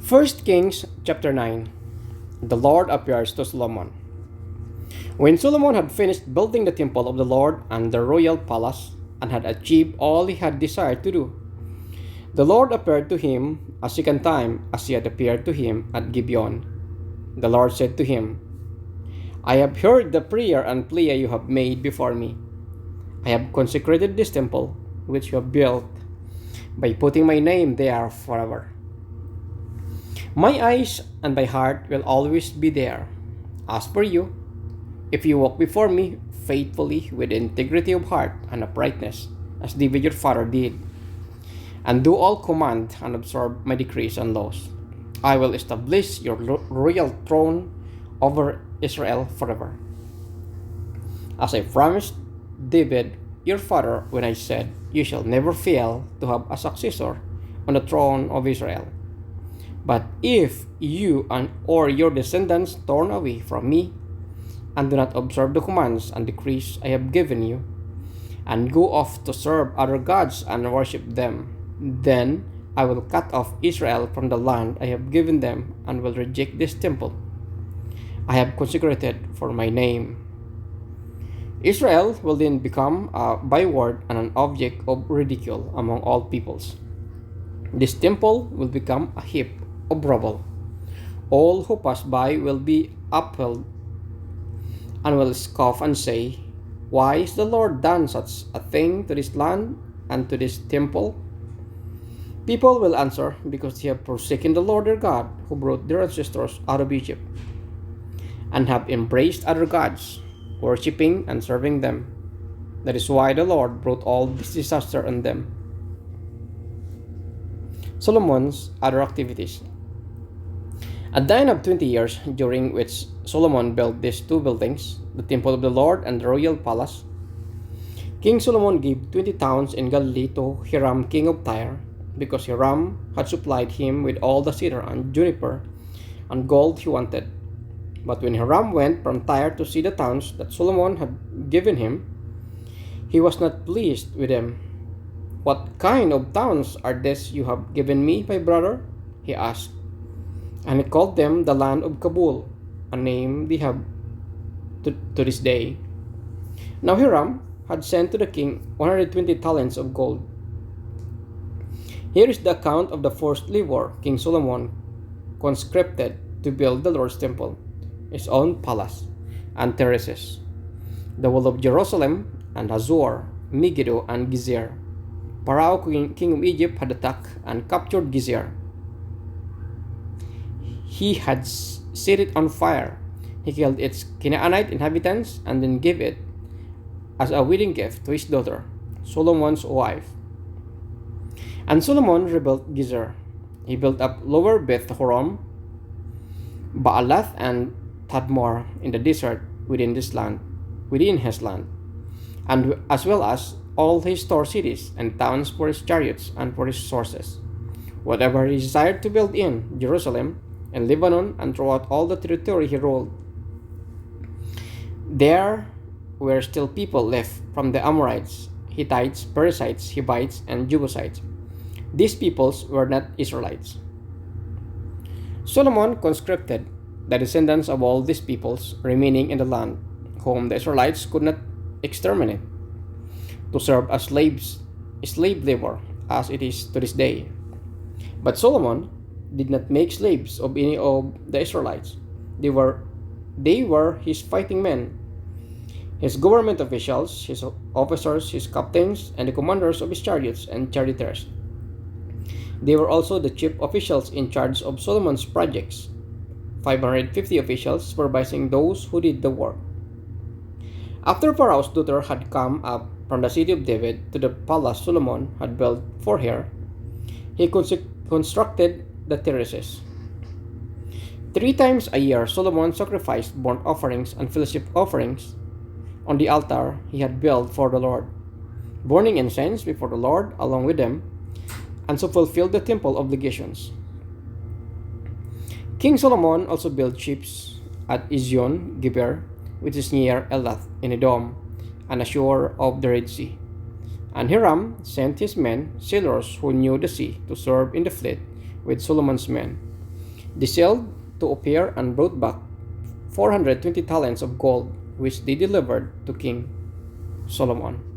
First Kings chapter 9. The Lord appears to Solomon. When Solomon had finished building the temple of the Lord and the royal palace, and had achieved all he had desired to do, the Lord appeared to him a second time as he had appeared to him at Gibeon. The Lord said to him, I have heard the prayer and plea you have made before me. I have consecrated this temple which you have built by putting my name there forever. My eyes and my heart will always be there. As for you, if you walk before me faithfully with integrity of heart and uprightness, as David your father did, and do all command and observe my decrees and laws, I will establish your royal throne over Israel forever. As I promised David your father when I said, you shall never fail to have a successor on the throne of Israel. But if you and or your descendants turn away from me, and do not observe the commands and decrees I have given you, and go off to serve other gods and worship them, then I will cut off Israel from the land I have given them, and will reject this temple I have consecrated for my name. Israel will then become a byword and an object of ridicule among all peoples. This temple will become a heap of rubble. All who pass by will be appalled and will scoff and say, why is the Lord done such a thing to this land and to this temple? People will answer, because they have forsaken the Lord their God, who brought their ancestors out of Egypt, and have embraced other gods, worshipping and serving them. That is why the Lord brought all this disaster on them. Solomon's other activities. At the end of 20 years, during which Solomon built these two buildings, the temple of the Lord and the royal palace, King Solomon gave 20 towns in Galilee to Hiram king of Tyre, because Hiram had supplied him with all the cedar and juniper and gold he wanted. But when Hiram went from Tyre to see the towns that Solomon had given him, he was not pleased with them. What kind of towns are these you have given me, my brother? He asked. And he called them the land of Kabul, a name they have to this day. Now Hiram had sent to the king 120 talents of gold. Here is the account of the first labor King Solomon conscripted to build the Lord's temple, his own palace and terraces, the wall of Jerusalem, and Hazor, Megiddo, and Gezer. Pharaoh, king of Egypt, had attacked and captured Gezer. He had set it on fire. He killed its Canaanite inhabitants and then gave it as a wedding gift to his daughter, Solomon's wife. And Solomon rebuilt Gezer. He built up Lower Beth Horon, Baalath, and Tadmor in the desert within his land, and as well as all his store cities and towns for his chariots and for his sources. Whatever he desired to build in Jerusalem, in Lebanon, and throughout all the territory he ruled. There were still people left from the Amorites, Hittites, Perizzites, Hivites, and Jebusites. These peoples were not Israelites. Solomon conscripted the descendants of all these peoples remaining in the land, whom the Israelites could not exterminate, to serve as slaves, slave labor, as it is to this day. But Solomon did not make slaves of any of the Israelites. They were his fighting men, his government officials, his officers, his captains, and the commanders of his chariots and charioteers. They were also the chief officials in charge of Solomon's projects, 550 officials supervising those who did the work. After Pharaoh's daughter had come up from the city of David to the palace Solomon had built for her, he constructed the terraces. 3 times a year Solomon sacrificed burnt offerings and fellowship offerings on the altar he had built for the Lord, burning incense before the Lord along with them, and so fulfilled the temple obligations. King Solomon also built ships at Ezion Geber, which is near Elath in Edom, and ashore of the Red Sea. And Hiram sent his men, sailors who knew the sea, to serve in the fleet with Solomon's men. They sailed to Ophir and brought back 420 talents of gold, which they delivered to King Solomon.